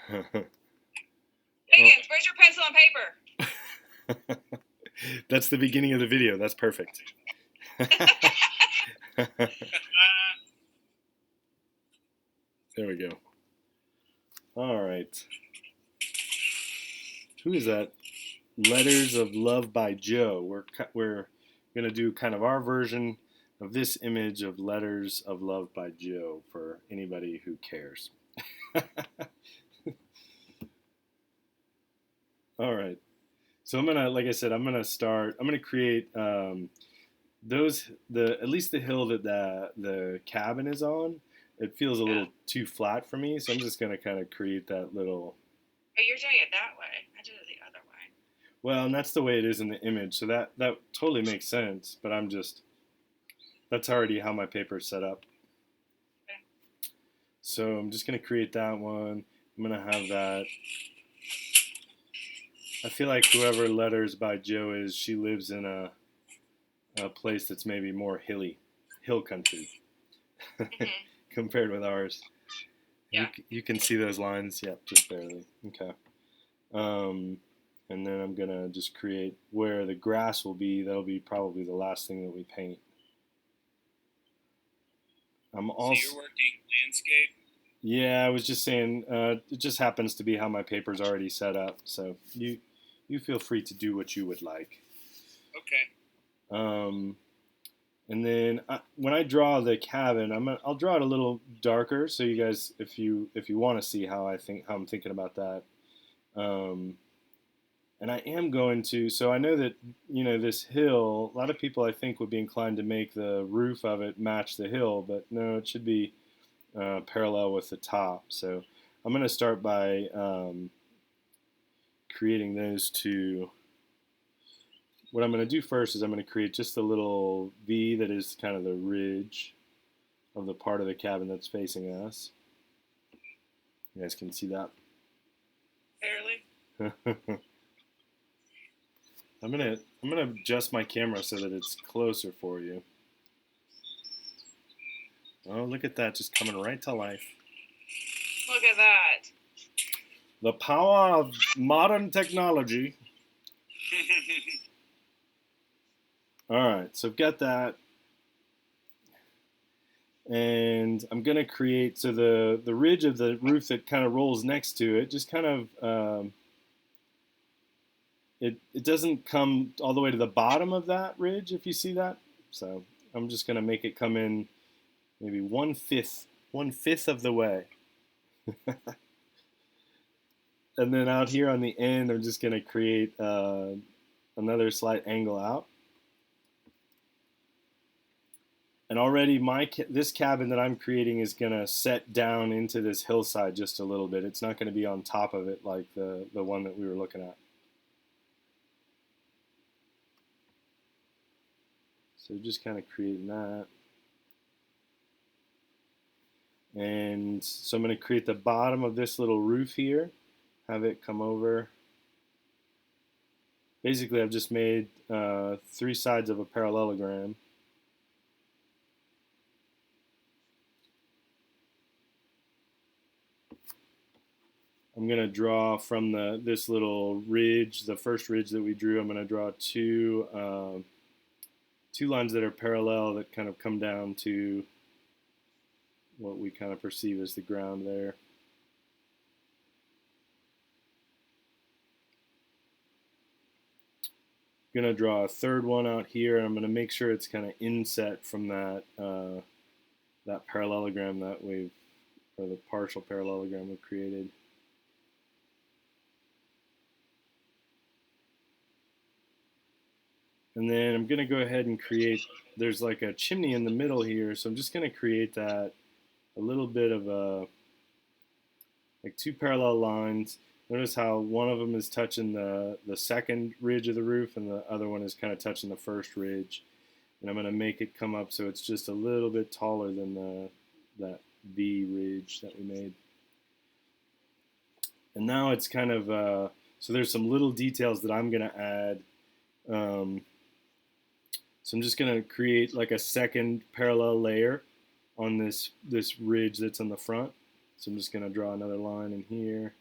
Higgins, where's your pencil and paper? That's the beginning of the video. That's perfect. There we go. All right. Who is that? Letters of Love by Joe. We're gonna do kind of our version of this image of Letters of Love by Joe for anybody who cares. All right. So I'm gonna, like I said, I'm gonna start. I'm gonna create at least the hill that the cabin is on. It feels a little too flat for me, so I'm just gonna kind of create that little. Oh, you're doing it that way. I did it the other way. Well, and that's the way it is in the image, so that totally makes sense. But that's already how my paper is set up. Okay. So I'm just gonna create that one. I'm gonna have that. I feel like whoever Letters by Joe is, she lives in a place that's maybe more hill country, compared with ours. Yeah. You can see those lines. Yep, just barely. Okay. And then I'm gonna just create where the grass will be. That'll be probably the last thing that we paint. I'm also. So you're working landscape? Yeah, I was just saying. It just happens to be how my paper's already set up. So you feel free to do what you would like. Okay. And then when I draw the cabin, I'll draw it a little darker, so you guys, if you want to see how I'm thinking about that. And I am going to. So I know that this hill. A lot of people I think would be inclined to make the roof of it match the hill, but no, it should be parallel with the top. So I'm going to start by creating those two. What I'm going to do first is I'm going to create just a little V that is kind of the ridge of the part of the cabin that's facing us. You guys can see that. Barely. I'm gonna adjust my camera so that it's closer for you. Oh, look at that, just coming right to life. Look at that. The power of modern technology. All right, so I've got that. And I'm going to create, so the ridge of the roof that kind of rolls next to it, just kind of, it doesn't come all the way to the bottom of that ridge, if you see that. So I'm just going to make it come in maybe one fifth of the way. And then out here on the end, I'm just going to create another slight angle out. And already this cabin that I'm creating is going to set down into this hillside just a little bit. It's not going to be on top of it like the one that we were looking at. So just kind of creating that. And so I'm going to create the bottom of this little roof here, have it come over. Basically, I've just made 3 sides of a parallelogram. I'm going to draw from this little ridge, the first ridge that we drew, I'm going to draw two lines that are parallel that kind of come down to what we kind of perceive as the ground there. I'm going to draw a third one out here, and I'm going to make sure it's kind of inset from that parallelogram or the partial parallelogram we created. And then I'm going to go ahead and create, there's like a chimney in the middle here, so I'm just going to create that, a little bit of like 2 parallel lines. Notice how one of them is touching the second ridge of the roof and the other one is kind of touching the first ridge. And I'm going to make it come up so it's just a little bit taller than that V ridge that we made. And now it's kind of, so there's some little details that I'm going to add. So I'm just going to create like a second parallel layer on this ridge that's on the front. So I'm just going to draw another line in here.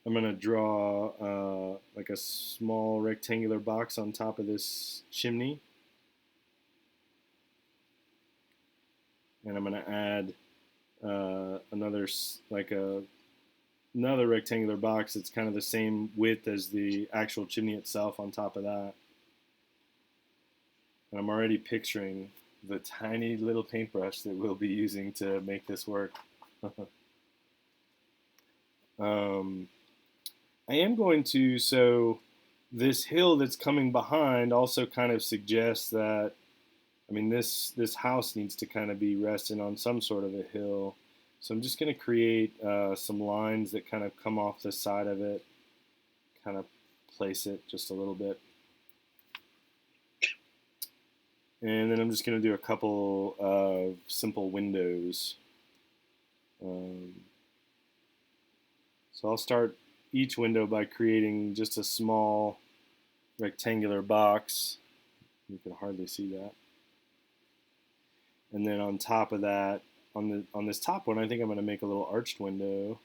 I'm going to draw like a small rectangular box on top of this chimney. And I'm going to add another rectangular box that's kind of the same width as the actual chimney itself on top of that. And I'm already picturing the tiny little paintbrush that we'll be using to make this work. I am going to, so this hill that's coming behind also kind of suggests that, I mean, this house needs to kind of be resting on some sort of a hill. So I'm just going to create some lines that kind of come off the side of it, kind of place it just a little bit. And then I'm just going to do a couple of simple windows. So I'll start each window by creating just a small rectangular box. You can hardly see that. And then on top of that, on this top one, I think I'm going to make a little arched window.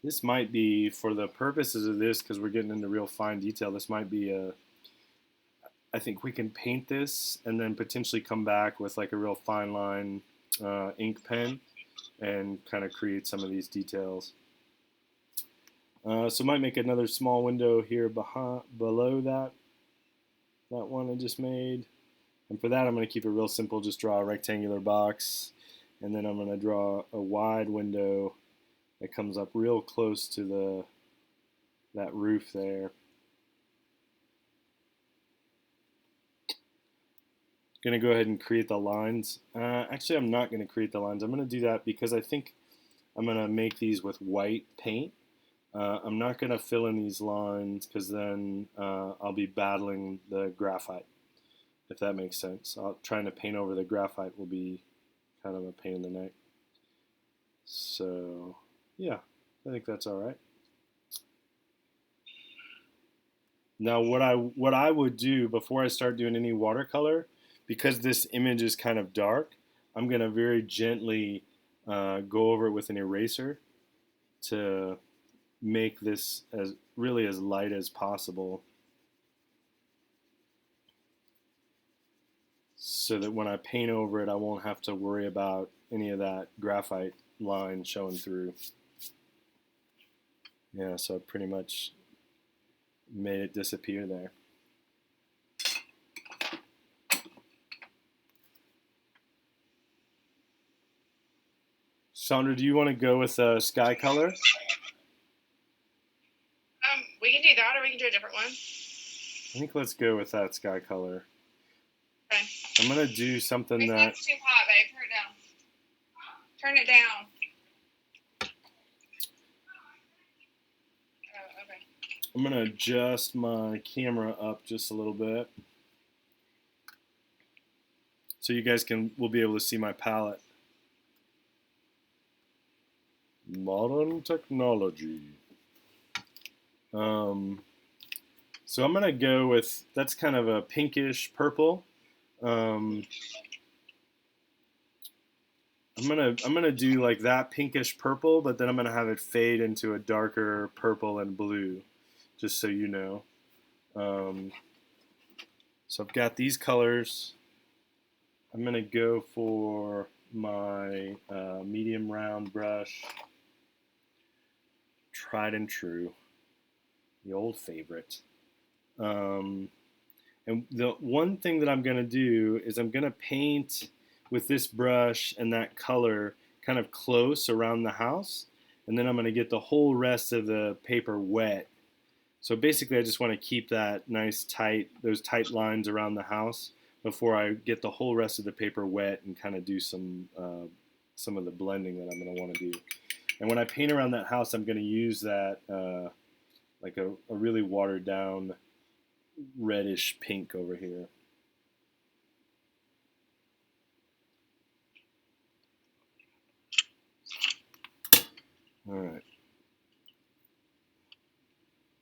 This might be, for the purposes of this, because we're getting into real fine detail, this might be I think we can paint this and then potentially come back with like a real fine line ink pen and kind of create some of these details. So I might make another small window here below that one I just made. And for that, I'm going to keep it real simple, just draw a rectangular box. And then I'm going to draw a wide window that comes up real close to that roof there. Going to go ahead and create the lines. Actually, I'm not going to create the lines. I'm going to do that because I think I'm going to make these with white paint. I'm not going to fill in these lines because then I'll be battling the graphite, if that makes sense. Trying to paint over the graphite will be kind of a pain in the neck. So, yeah, I think that's all right. Now, what I would do before I start doing any watercolor, because this image is kind of dark, I'm going to very gently go over it with an eraser to make this really as light as possible, so that when I paint over it, I won't have to worry about any of that graphite line showing through. Yeah, so I pretty much made it disappear there. Sandra, do you want to go with sky color? We can do that, or we can do a different one. I think let's go with that sky color. Okay. I'm going to do something that... That's too hot, babe. Turn it down. Turn it down. Oh, okay. I'm going to adjust my camera up just a little bit so you guys will be able to see my palette. Modern technology. So I'm gonna go with, that's kind of a pinkish purple. I'm gonna do like that pinkish purple, but then I'm gonna have it fade into a darker purple and blue, just so you know. So I've got these colors. I'm gonna go for my medium round brush, tried and true, the old favorite. And the one thing that I'm going to do is I'm going to paint with this brush and that color kind of close around the house, and then I'm going to get the whole rest of the paper wet. So basically I just want to keep that nice those tight lines around the house before I get the whole rest of the paper wet and kind of do some of the blending that I'm going to want to do. And when I paint around that house, I'm going to use that like a really watered down reddish pink over here. All right.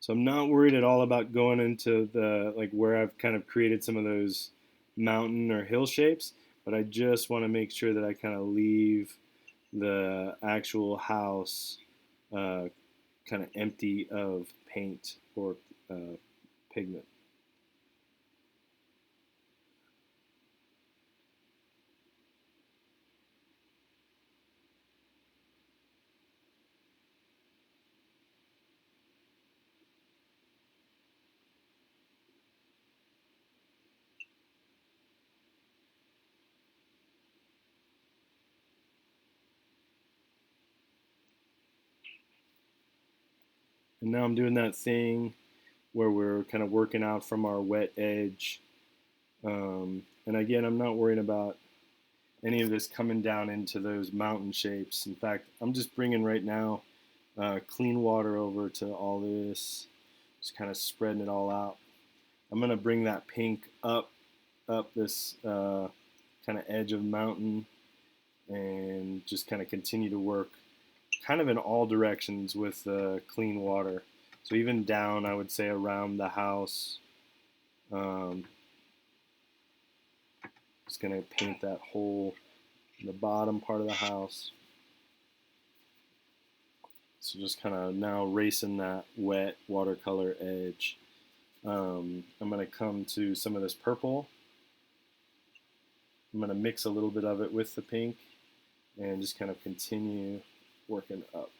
So I'm not worried at all about going into the where I've kind of created some of those mountain or hill shapes, but I just want to make sure that I kind of leave the actual house kind of empty of paint or pigment. And now I'm doing that thing where we're kind of working out from our wet edge. And again, I'm not worrying about any of this coming down into those mountain shapes. In fact, I'm just bringing right now clean water over to all this, just kind of spreading it all out. I'm going to bring that pink up this kind of edge of mountain and just kind of continue to work kind of in all directions with clean water. So even down, I would say around the house. Just going to paint that hole in the bottom part of the house. So just kind of now racing that wet watercolor edge. I'm going to come to some of this purple. I'm going to mix a little bit of it with the pink and just kind of continue working up.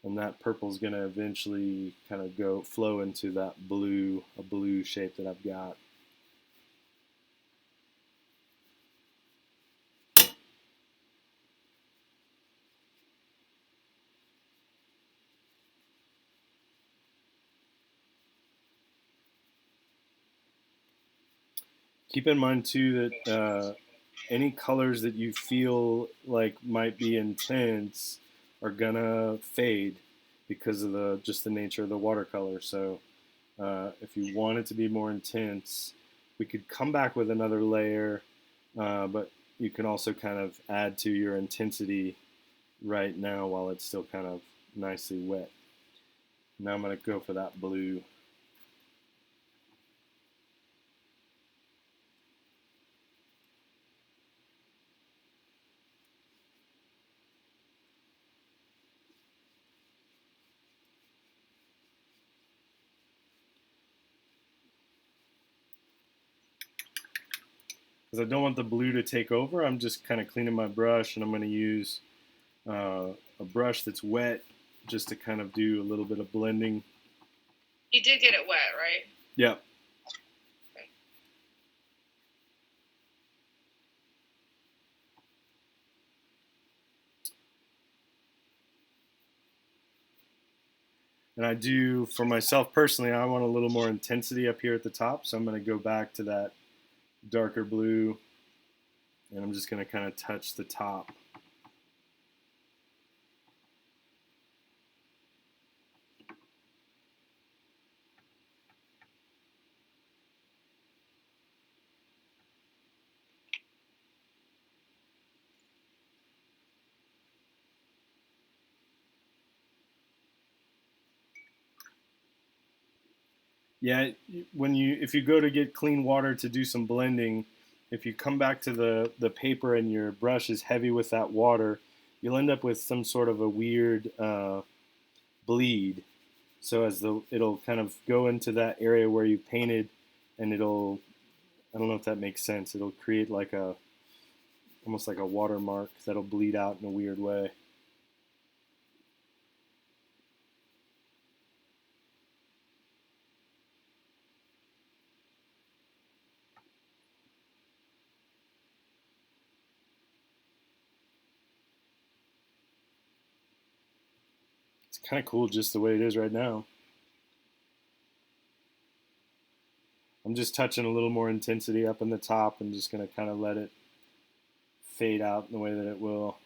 And that purple is going to eventually kind of flow into that a blue shape that I've got. Keep in mind too that any colors that you feel like might be intense are gonna fade because of just the nature of the watercolor. So if you want it to be more intense, we could come back with another layer, but you can also kind of add to your intensity right now while it's still kind of nicely wet. Now I'm gonna go for that blue. Because I don't want the blue to take over, I'm just kind of cleaning my brush, and I'm going to use a brush that's wet just to kind of do a little bit of blending. You did get it wet, right? Yep. Okay. And I do, for myself personally, I want a little more intensity up here at the top, so I'm going to go back to that darker blue, and I'm just going to kind of touch the top. Yeah, if you go to get clean water to do some blending, if you come back to the paper and your brush is heavy with that water, you'll end up with some sort of a weird bleed. So it'll kind of go into that area where you painted, and I don't know if that makes sense. It'll create almost like a watermark that'll bleed out in a weird way. It's kind of cool just the way it is right now. I'm just touching a little more intensity up in the top and just going to kind of let it fade out in the way that it will.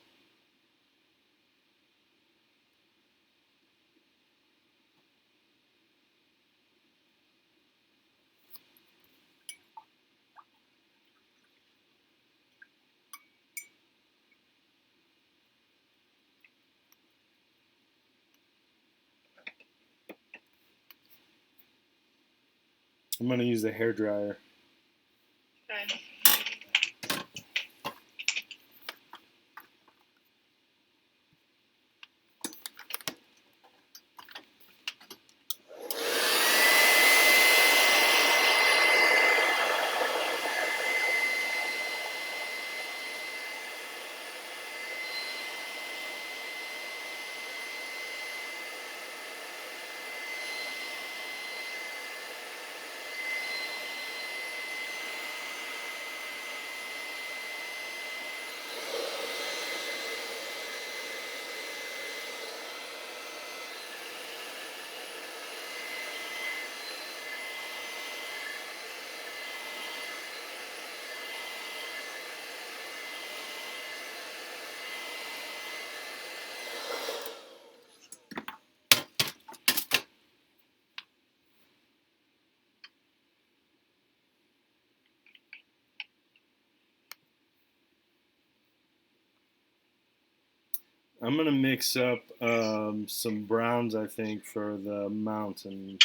I'm going to use the hairdryer. Okay. I'm gonna mix up some browns, I think, for the mountains.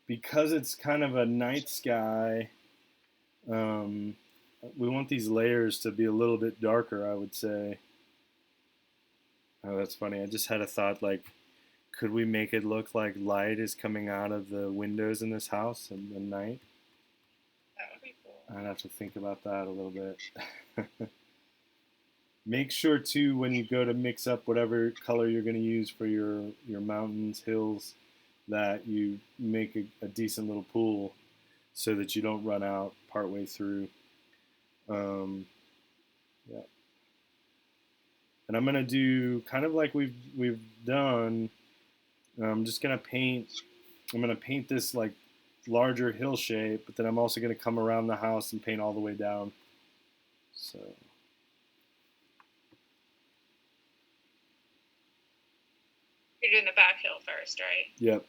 Because it's kind of a night sky, um, we want these layers to be a little bit darker, I would say. Oh, that's funny. I just had a thought like, could we make it look like light is coming out of the windows in this house in the night? That would be cool. I'd have to think about that a little bit. Make sure too when you go to mix up whatever color you're going to use for your mountains, hills, that you make a decent little pool so that you don't run out partway through. Yeah. And I'm gonna do kind of like we've done. I'm just gonna paint. I'm gonna paint this like larger hill shape, but then I'm also gonna come around the house and paint all the way down. So. You're doing the back hill first, right? Yep.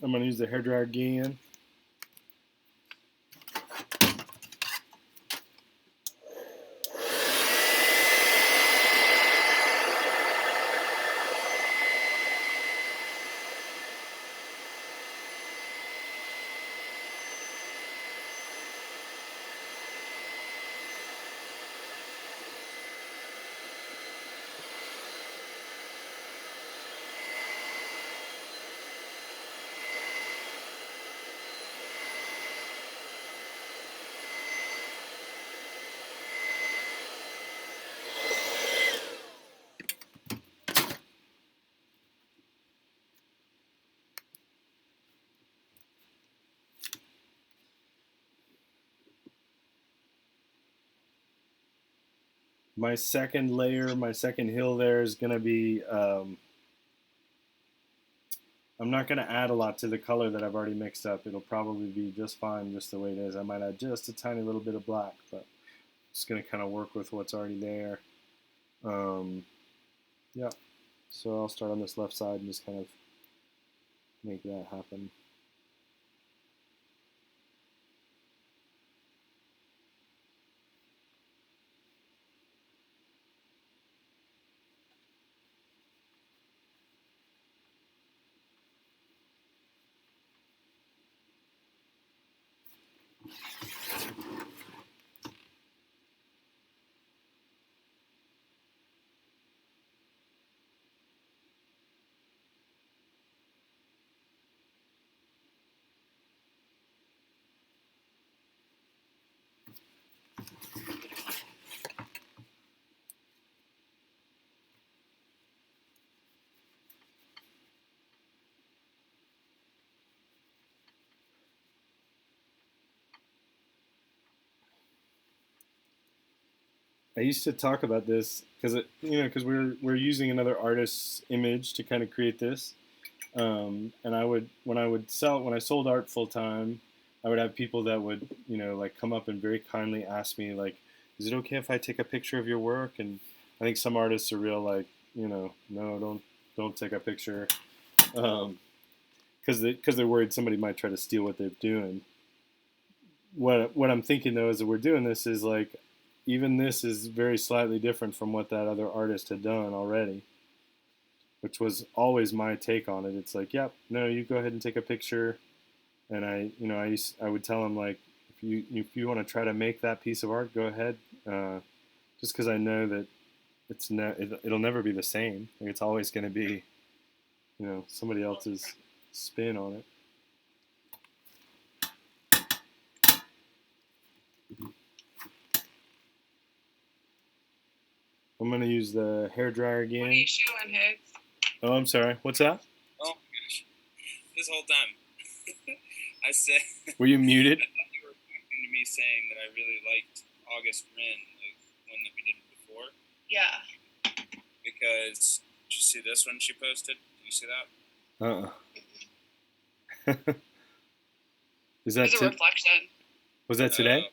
I'm gonna use the hairdryer again. My second layer, my second hill there is going to be, I'm not going to add a lot to the color that I've already mixed up. It'll probably be just fine just the way it is. I might add just a tiny little bit of black, but it's going to kind of work with what's already there. Yeah, so I'll start on this left side and just kind of make that happen. I used to talk about this because because we're using another artist's image to kind of create this. And I would when I sold art full time, I would have people that would like come up and very kindly ask me like, is it okay if I take a picture of your work? And I think some artists are real like, no, don't take a picture, because they're worried somebody might try to steal what they're doing. What I'm thinking though is that we're doing this is like, even this is very slightly different from what that other artist had done already, which was always my take on it. It's like, yep, no, you go ahead and take a picture, and I would tell him like, if you want to try to make that piece of art, go ahead, just because I know that it'll never be the same. Like, it's always going to be, somebody else's spin on it. I'm gonna use the hair dryer What are again. you showing, Hicks? Oh, I'm sorry. What's that? Oh my gosh. This whole time. I said. Were you muted? I thought you were talking to me saying that I really liked August Rin, the one that we did before. Yeah. Because, did you see this one she posted? Did you see that? Is that It's a reflection. was that today?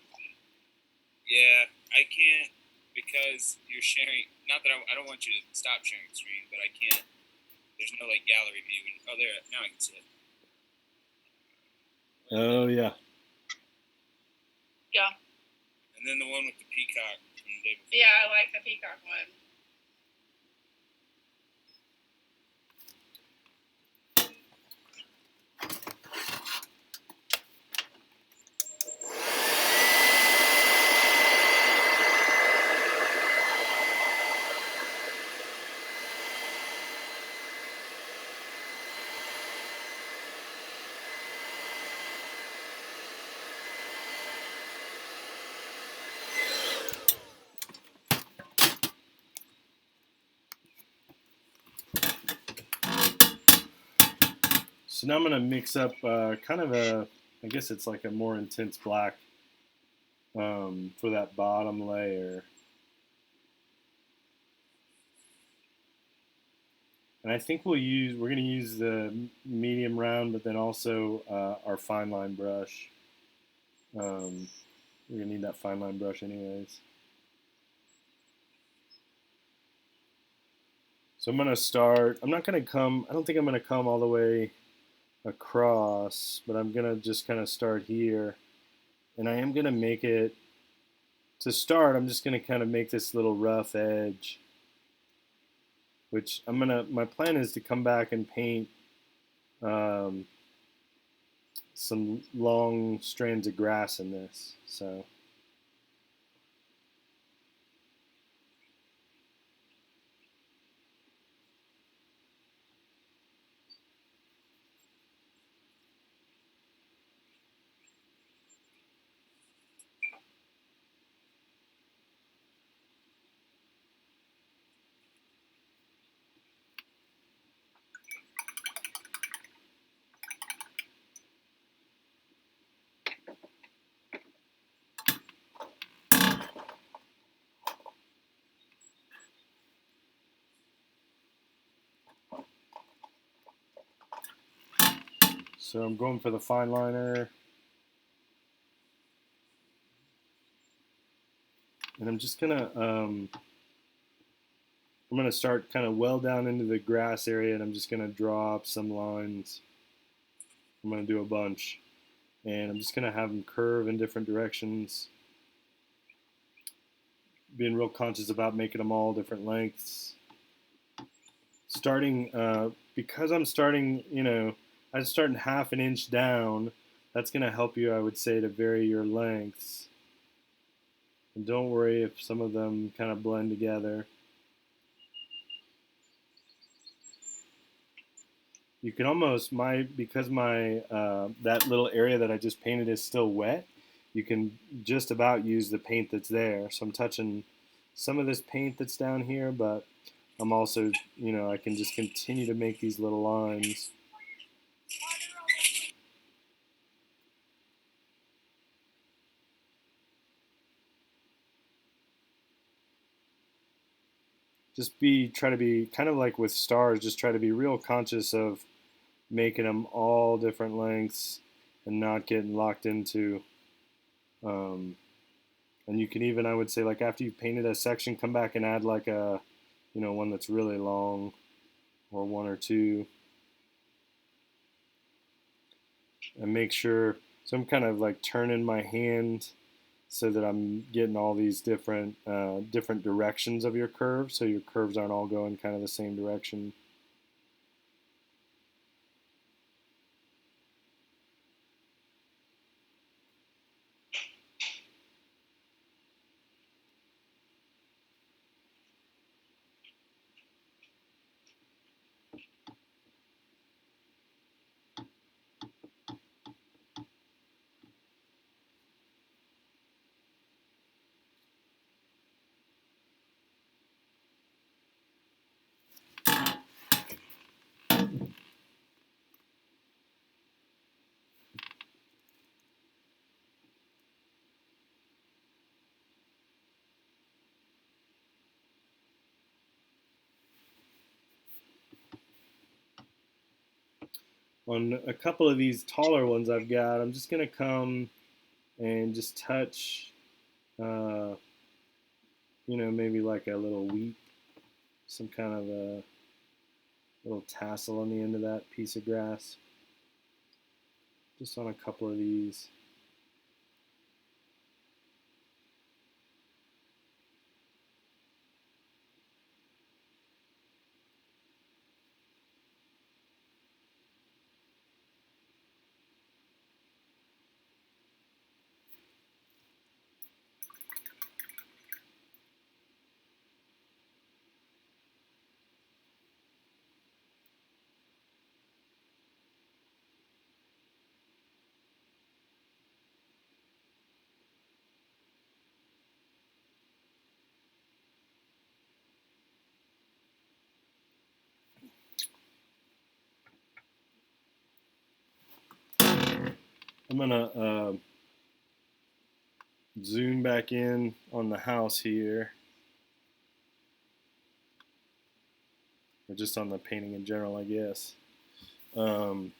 Yeah, I can't, because you're sharing. Not that I don't want you to stop sharing the screen, but I can't. There's no like gallery view. Oh, there. Now I can see it. Oh yeah. Yeah. And then the one with the peacock from the day before. Yeah, I like the peacock one. So now I'm gonna mix up kind of I guess it's like a more intense black for that bottom layer. And I think we're going to use the medium round, but then also our fine line brush. We're going to need that fine line brush anyways. So I'm going to start, I don't think I'm going to come all the way across, but I'm going to just kind of start here. And I am going to make it, to start, I'm just going to kind of make this little rough edge, which my plan is to come back and paint some long strands of grass in this. So. So I'm going for the fine liner. And I'm just gonna, I'm gonna start kind of well down into the grass area, and I'm just gonna draw up some lines. I'm gonna do a bunch. And I'm just gonna have them curve in different directions. Being real conscious about making them all different lengths. Starting, because I'm starting, I'm starting half an inch down. That's going to help you, I would say, to vary your lengths. And don't worry if some of them kind of blend together. You can almost, because that little area that I just painted is still wet, you can just about use the paint that's there. So I'm touching some of this paint that's down here, but I'm also, I can just continue to make these little lines. just try to be kind of like with stars, just try to be real conscious of making them all different lengths and not getting locked into. Um, and you can even, I would say, like after you've painted a section, come back and add like a, one that's really long, or one or two, and make sure. So I'm kind of like turning my hand so that I'm getting all these different directions of your curve, so your curves aren't all going kind of the same direction. On a couple of these taller ones I've got, I'm just going to come and just touch, maybe like a little wheat, some kind of a little tassel on the end of that piece of grass. Just on a couple of these. I'm gonna zoom back in on the house here, or just on the painting in general, I guess. Maybe.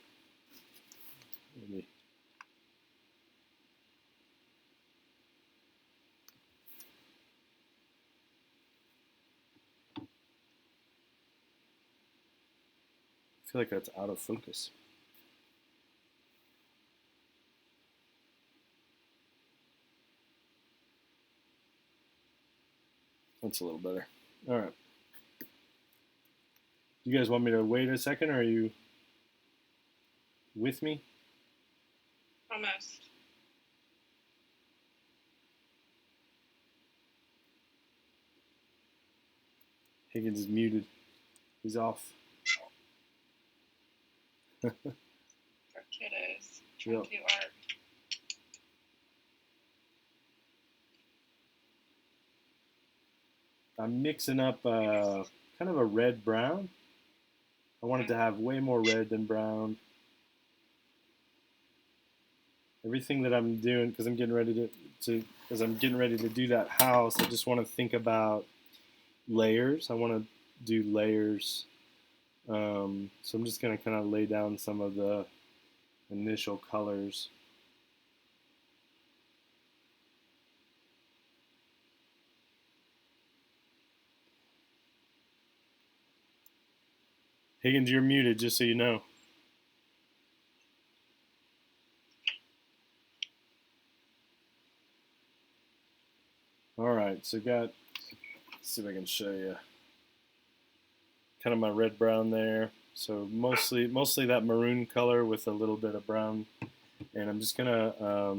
I feel like that's out of focus. That's a little better. All right. You guys want me to wait a second, or are you with me? Almost. Higgins is muted. He's off. For kiddos. Trying Yep. to do art. I'm mixing up kind of a red brown. I wanted to have way more red than brown. Everything that I'm doing, because I'm getting ready to do that house, I just want to think about layers. I want to do layers. So I'm just going to kind of lay down some of the initial colors. Higgins, you're muted, just so you know. All right, so let's see if I can show you kind of my red brown there. So mostly that maroon color with a little bit of brown, and I'm just gonna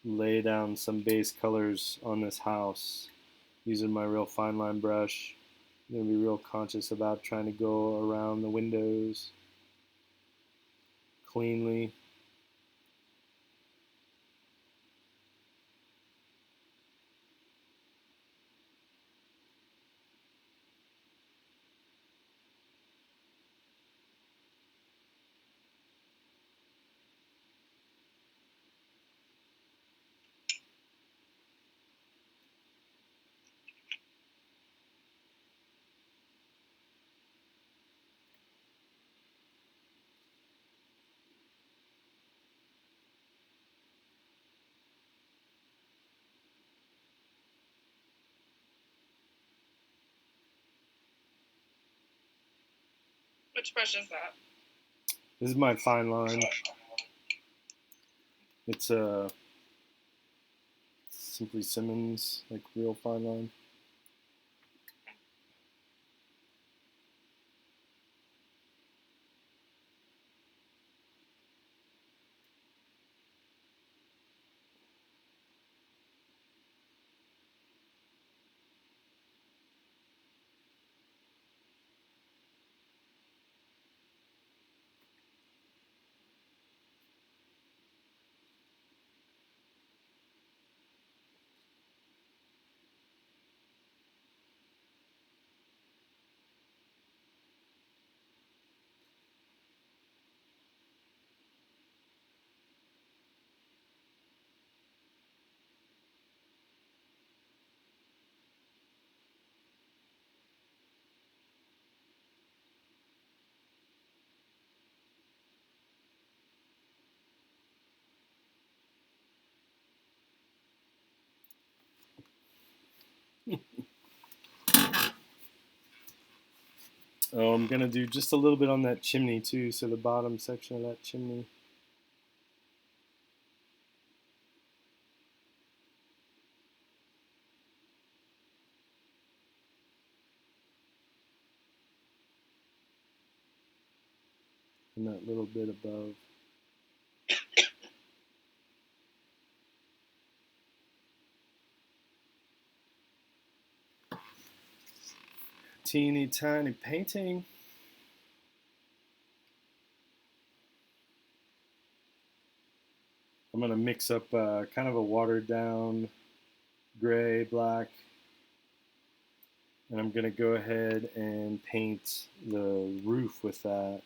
lay down some base colors on this house using my real fine line brush. I'm gonna be real conscious about trying to go around the windows cleanly. Which brush is that? This is my fine line. It's a Simply Simmons, like real fine line. Oh, I'm gonna do just a little bit on that chimney too, so the bottom section of that chimney. And that little bit above. Teeny tiny painting. I'm gonna mix up kind of a watered down gray, black, and I'm gonna go ahead and paint the roof with that.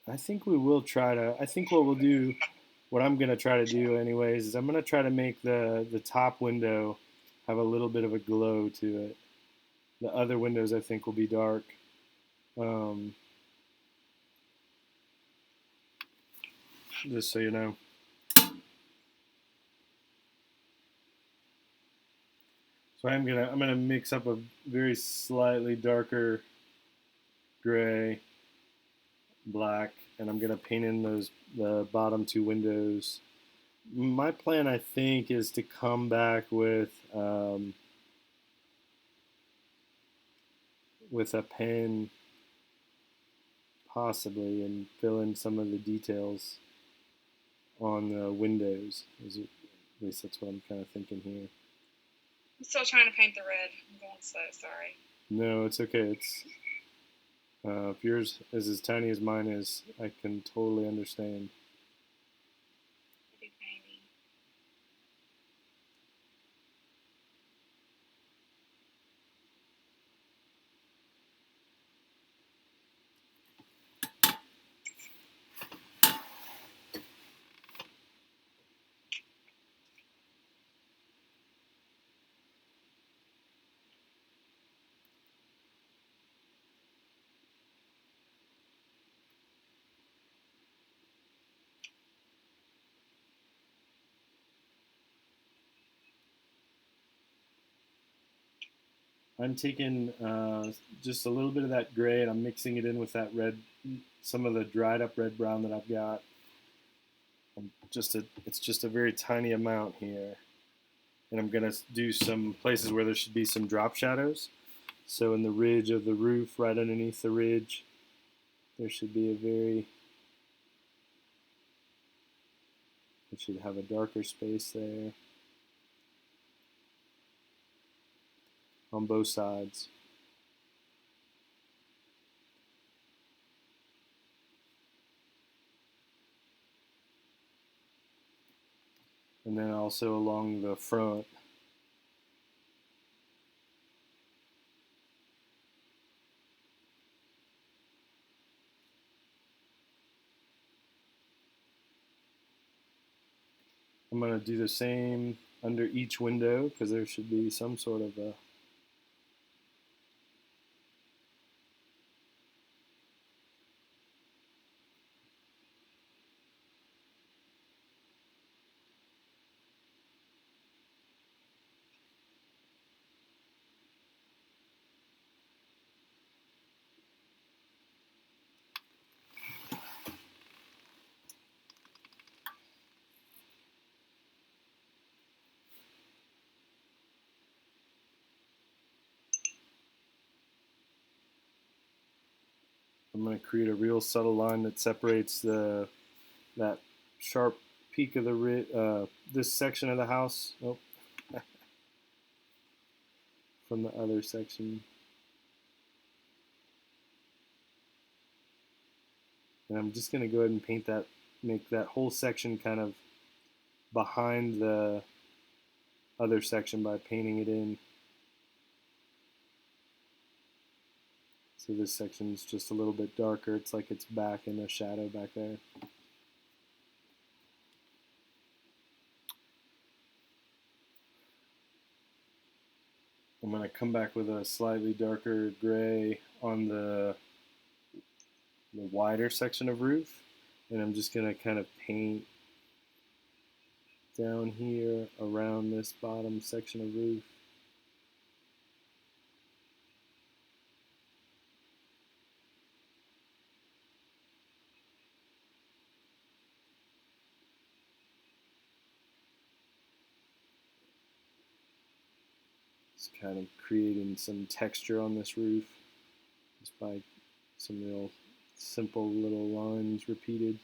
I think we will try to. I think what we'll do, what I'm gonna try to do, anyways, is I'm gonna try to make the top window have a little bit of a glow to it. The other windows, I think, will be dark. Um, just so you know. So I'm gonna mix up a very slightly darker gray, black, and I'm gonna paint in the bottom two windows. My plan, I think, is to come back with a pen, possibly, and fill in some of the details on the windows. At least that's what I'm kind of thinking here. I'm still trying to paint the red. I'm going slow, sorry. No, it's okay. If yours is as tiny as mine is, I can totally understand. Pretty tiny. I'm taking just a little bit of that gray and I'm mixing it in with that red, some of the dried up red brown that I've got. It's just a very tiny amount here. And I'm gonna do some places where there should be some drop shadows. So in the ridge of the roof, right underneath the ridge, there should be it should have a darker space there. on both sides. And then also along the front. I'm going to do the same under each window because there should be some sort of a I'm going to create a real subtle line that separates that sharp peak of the this section of the house from the other section. And I'm just going to go ahead and paint that, make that whole section kind of behind the other section by painting it in. So this section is just a little bit darker. It's like it's back in the shadow back there. I'm going to come back with a slightly darker gray on the wider section of roof, and I'm just going to kind of paint down here around this bottom section of roof. Just kind of creating some texture on this roof just by some real simple little lines repeated.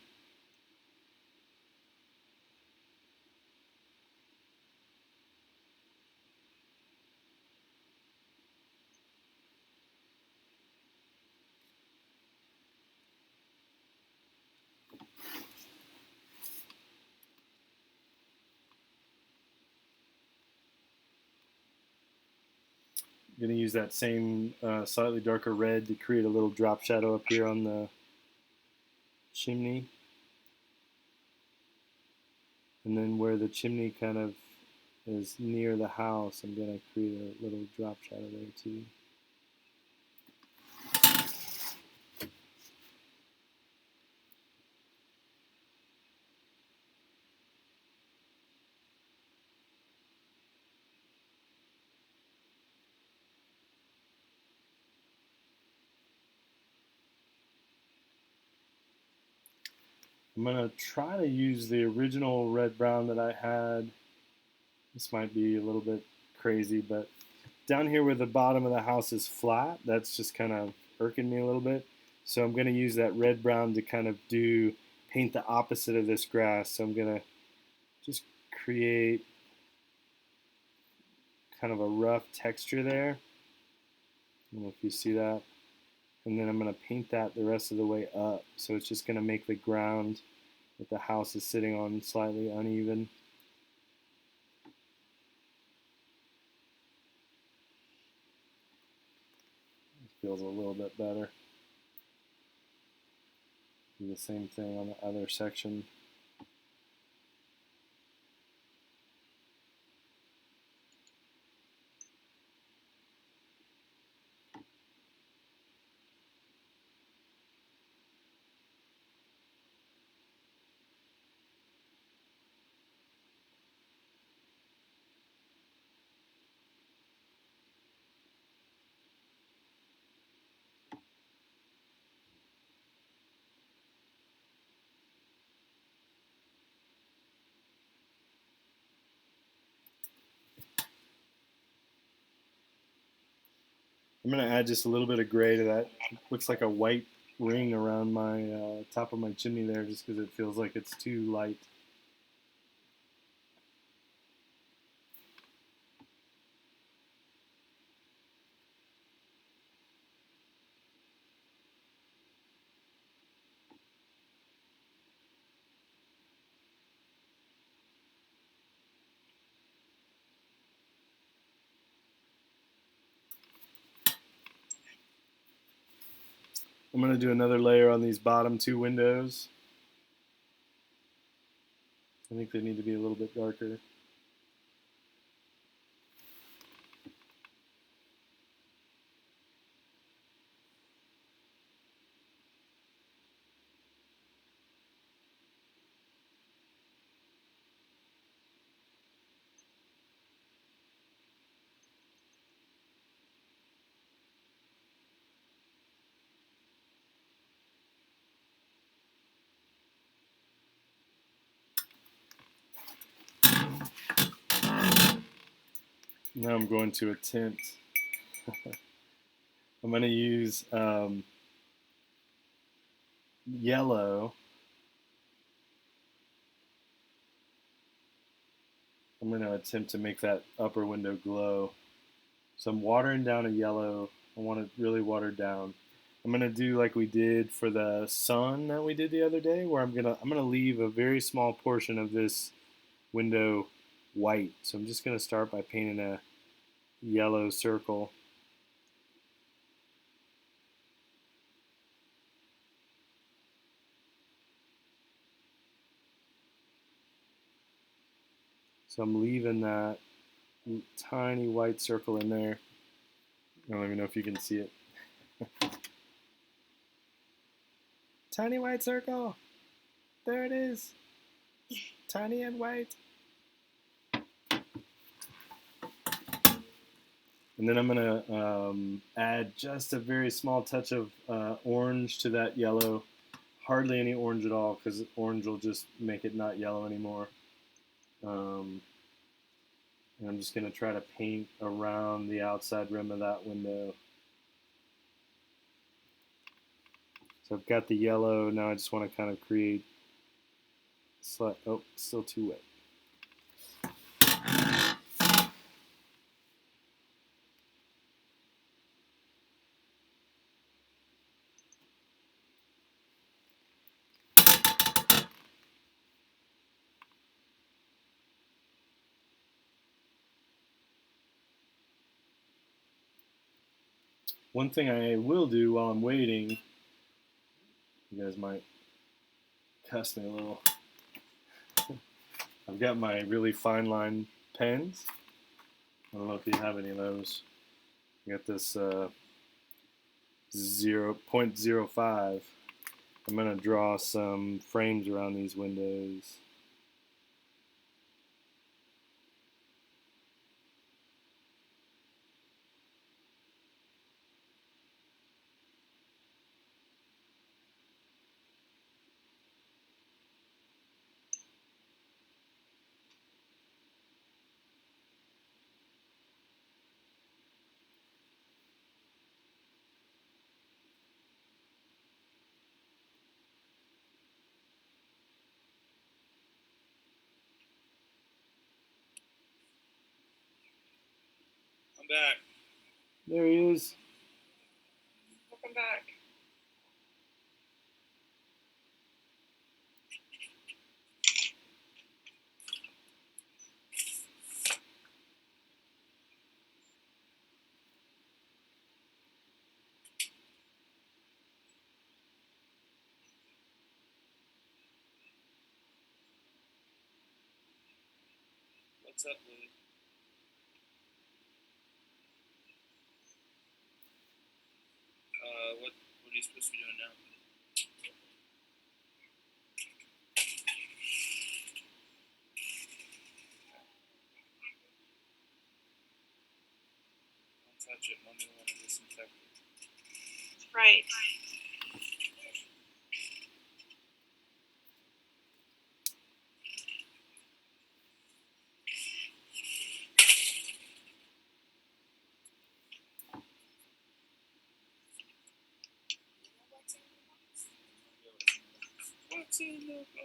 I'm going to use that same slightly darker red to create a little drop shadow up here on the chimney. And then where the chimney kind of is near the house, I'm going to create a little drop shadow there too. I'm going to try to use the original red brown that I had. This might be a little bit crazy, but down here where the bottom of the house is flat, that's just kind of irking me a little bit. So I'm going to use that red brown to kind of paint the opposite of this grass. So I'm going to just create kind of a rough texture there. I don't know if you see that. And then I'm going to paint that the rest of the way up. So it's just going to make the ground that the house is sitting on slightly uneven. It feels a little bit better. Do the same thing on the other section. I'm going to add just a little bit of gray to that. Looks like a white ring around my top of my chimney there just because it feels like it's too light. I'm going to do another layer on these bottom two windows. I think they need to be a little bit darker. Now I'm going to attempt. I'm going to use yellow. I'm going to attempt to make that upper window glow. So I'm watering down a yellow. I want it really watered down. I'm going to do like we did for the sun that we did the other day, where I'm going to leave a very small portion of this window white. So I'm just going to start by painting a yellow circle. So I'm leaving that tiny white circle in there. I don't even know if you can see it. Tiny white circle. There it is. Tiny and white. And then I'm going to add just a very small touch of orange to that yellow. Hardly any orange at all, because orange will just make it not yellow anymore. And I'm just going to try to paint around the outside rim of that window. So I've got the yellow. Now I just want to kind of create oh, still too wet. One thing I will do while I'm waiting, you guys might cuss me a little. I've got my really fine line pens. I don't know if you have any of those. I got this 0.05. I'm going to draw some frames around these windows. I'm back. There he is. Welcome back. What's up, Lily? What are you supposed to be doing now? Don't touch it. Mommy will want to disinfect it. Right. What's in the box?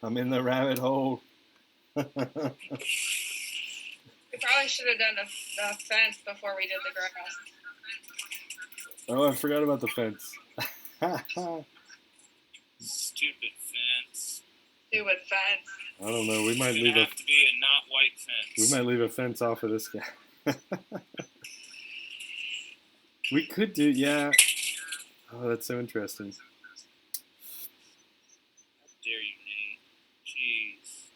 I'm in the rabbit hole. We probably should have done the fence before we did the grass. Oh, I forgot about the fence. Stupid fence. Stupid fence. I don't know. We might It's leave gonna a have to be a not white fence. off of this guy. We could do, yeah. Oh, that's so interesting. How dare you, Nate? Jeez.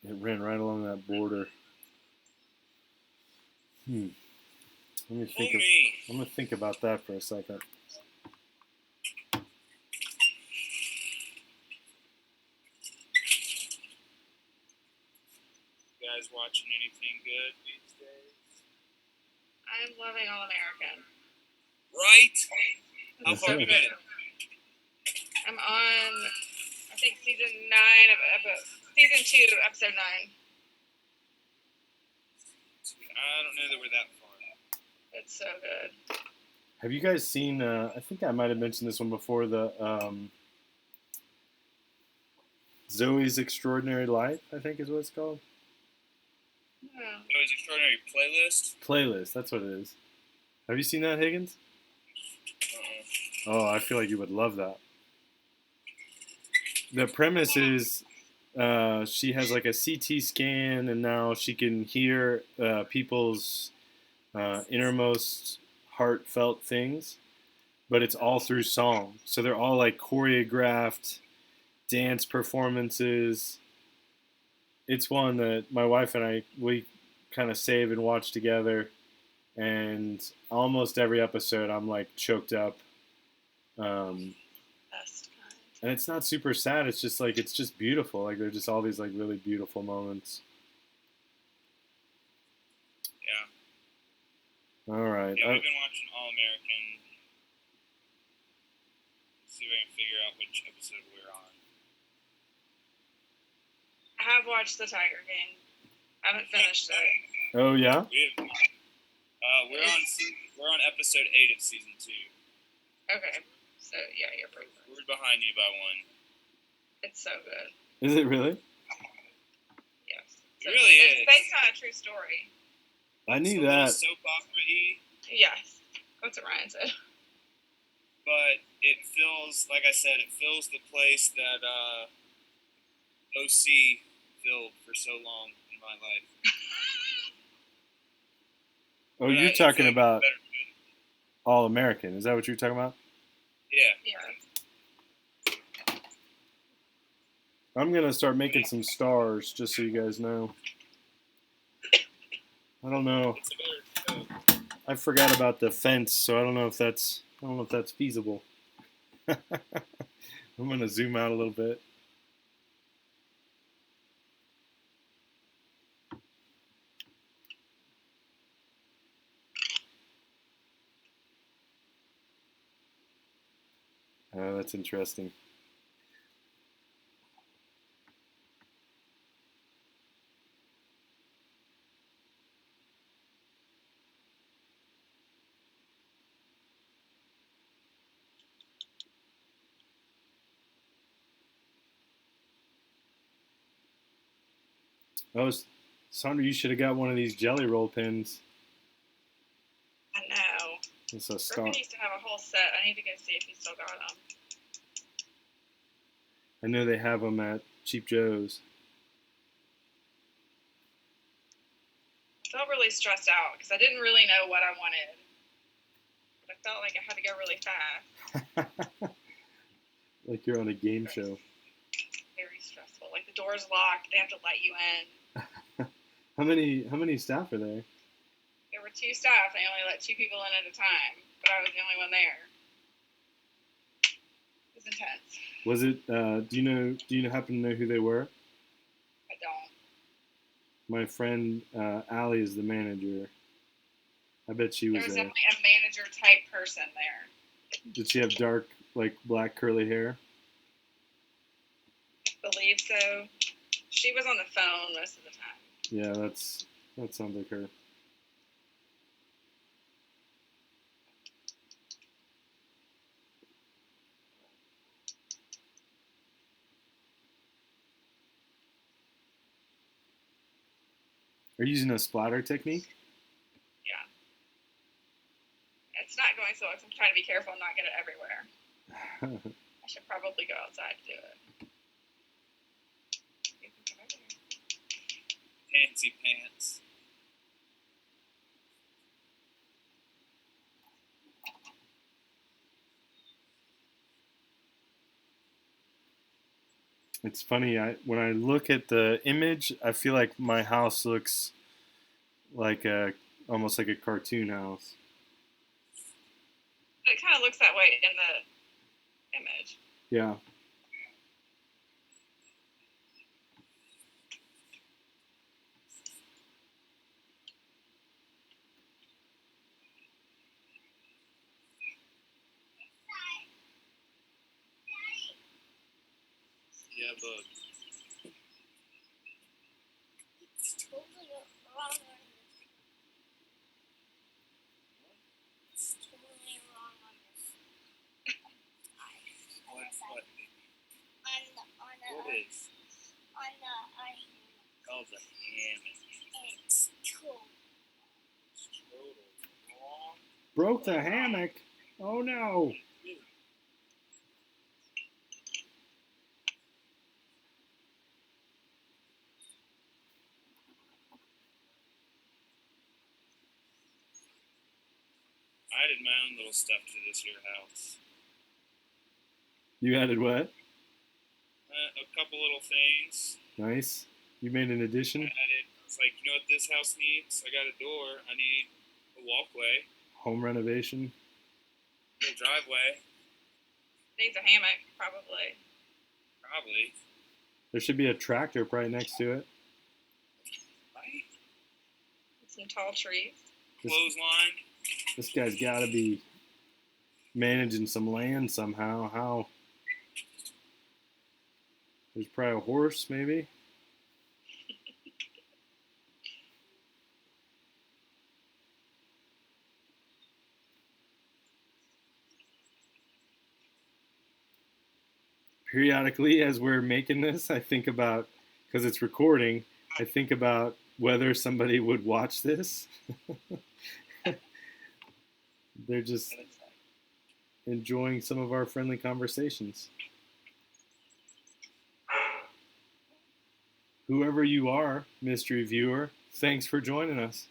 It ran right along that border. Let me think. I'm gonna think about that for a second. You guys watching anything good these days? I'm loving All American. Right? How far have you made it? I'm on, I think, season 2, episode 9. I don't know that we're that far. It's so good. Have you guys seen? I think I might have mentioned this one before. The Zoe's Extraordinary Life, I think is what it's called. Yeah. Zoe's Extraordinary Playlist? Playlist. That's what it is. Have you seen that, Higgins? Oh, I feel like you would love that. The premise is she has like a CT scan, and now she can hear people's innermost heartfelt things, but it's all through song. So they're all like choreographed dance performances. It's one that my wife and we kind of save and watch together, and almost every episode I'm like choked up. Best kind. And it's not super sad. It's just beautiful. Like there's just all these like really beautiful moments. Yeah. All right. Yeah, we've been watching All American. See if I can figure out which episode we're on. I have watched The Tiger King. I haven't finished it. Oh yeah. We're on episode 8 of season 2. Okay. So, yeah, you're pretty close. We're behind you by one. It's so good. Is it really? Yes. It really is. It's based on a true story. I knew It's a that. little soap opera-y, Yes. That's what Ryan said. but it fills, like I said, it fills the place that OC filled for so long in my life. Oh, But you're it's talking like about better. All American. Is that what you're talking about? Yeah. Yeah. I'm gonna start making some stars, just so you guys know. I don't know. It's a better show. I forgot about the fence, so I don't know if that's feasible. I'm gonna zoom out a little bit. That's interesting. Oh, Sandra, you should have got one of these jelly roll pins. I know. It's a Griffin star. used to have a whole set. I need to go see if he still got them. I know they have them at Cheap Joe's. I felt really stressed out because I didn't really know what I wanted. But I felt like I had to go really fast. Like you're on a game show. Very stressful. Like the door's locked. They have to let you in. How many staff are there? There were 2 staff. They only let 2 people in at a time. But I was the only one there. It was intense. Was it? Do you happen to know who they were? I don't. My friend Allie is the manager. I bet she There was was there. definitely a manager type person there. Did she have dark, like black curly hair? I believe so. She was on the phone most of the time. Yeah, that sounds like her. Are you using a splatter technique? Yeah. It's not going so well 'cause I'm trying to be careful and not get it everywhere. I should probably go outside to do it. Fancy pants. It's funny. When I look at the image, I feel like my house looks like almost like a cartoon house. It kind of looks that way in the image. Yeah. Yeah, bug. It's totally wrong on this. It's totally wrong on this. What? What? On What the is? Oh, the hammock. it's totally It's total wrong. Broke the hammock. Oh no. I did my own little stuff to this here house. You added what? A couple little things. Nice. You made an addition. It's like, you know what this house needs? I got a door. I need a walkway, Home renovation. a driveway, Needs a hammock, probably. probably. There should be a tractor right next to it. Right? Some tall trees. Clothesline. This guy's got to be managing some land somehow. How? There's probably a horse, maybe. Periodically, as we're making this, I think about, because it's recording, I think about whether somebody would watch this. They're just enjoying some of our friendly conversations. Whoever you are, mystery viewer, thanks for joining us.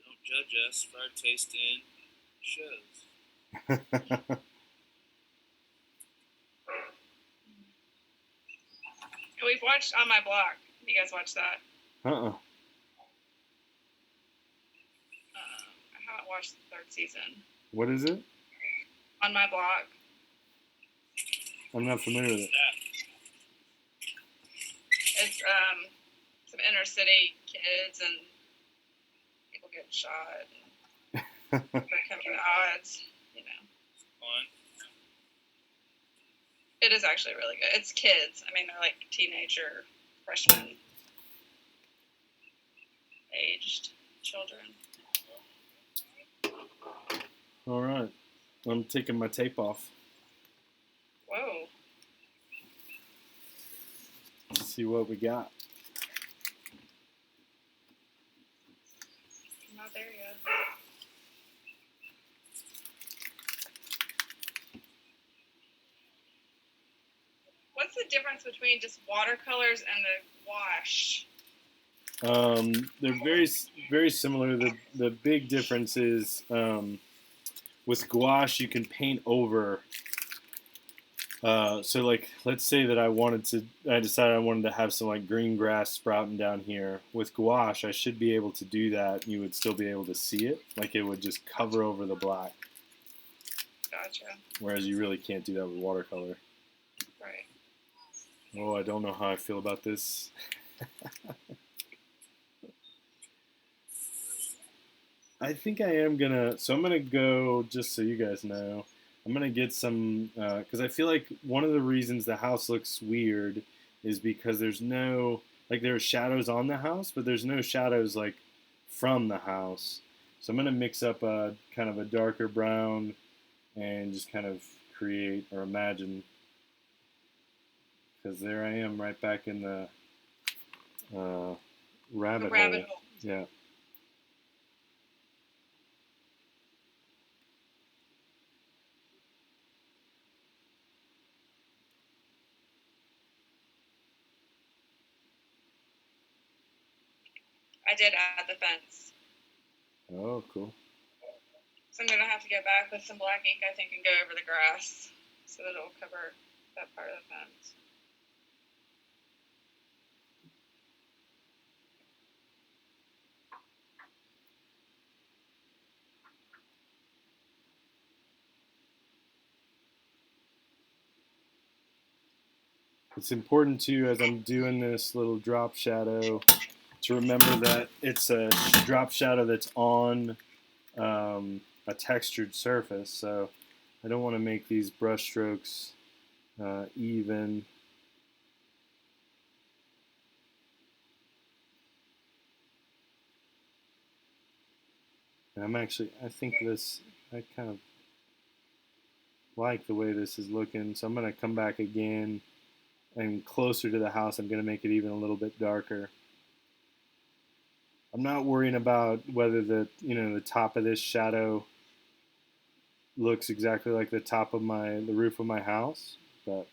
Don't judge us for our taste in shows. We've watched On My Block. You guys watch that? Uh-uh. I haven't watched the third season. What is it? On My Block. I'm not familiar with it. It's some inner city kids and people getting shot. And overcoming the odds, you know. Fun. It is actually really good. It's kids. I mean, they're like teenager, freshmen, aged children. All right. I'm taking my tape off. Whoa. Let's see what we got. I'm not there yet. What's the difference between just watercolors and the gouache? They're very similar. The big difference is with gouache you can paint over. So like, let's say that I decided I wanted to have some like green grass sprouting down here. With gouache, I should be able to do that. And you would still be able to see it. Like it would just cover over the black. Gotcha. Whereas you really can't do that with watercolor. Right. Oh, I don't know how I feel about this. I think I am gonna. So I'm gonna go. Just so you guys know, I'm gonna get some because I feel like one of the reasons the house looks weird is because there's no like there are shadows on the house, but there's no shadows like from the house. So I'm gonna mix up a kind of a darker brown and just kind of create or imagine, because there I am right back in the rabbit hole. hole. Yeah. I did add the fence. Oh, cool. So I'm going to have to get back with some black ink, I think, and go over the grass so that it'll cover that part of the fence. It's important too, as I'm doing this little drop shadow, to remember that it's a drop shadow that's on a textured surface. So I don't want to make these brush strokes even. And I think I kind of like the way this is looking. So I'm going to come back again, and closer to the house, I'm going to make it even a little bit darker. I'm not worrying about whether the top of this shadow looks exactly like the top of the roof of my house, but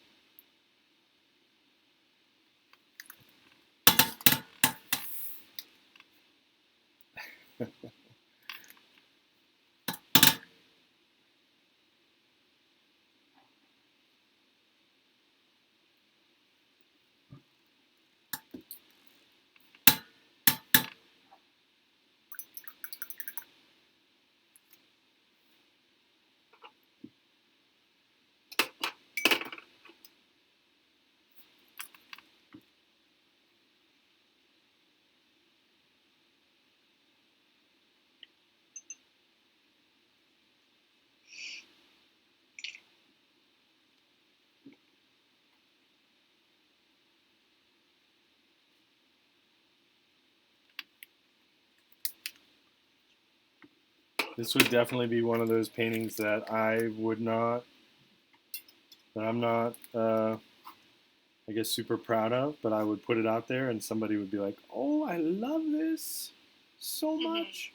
this would definitely be one of those paintings that I'm not, I guess, super proud of, but I would put it out there and somebody would be like, oh, I love this so much.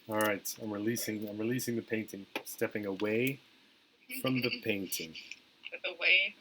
All right, I'm releasing the painting, stepping away from the painting. Away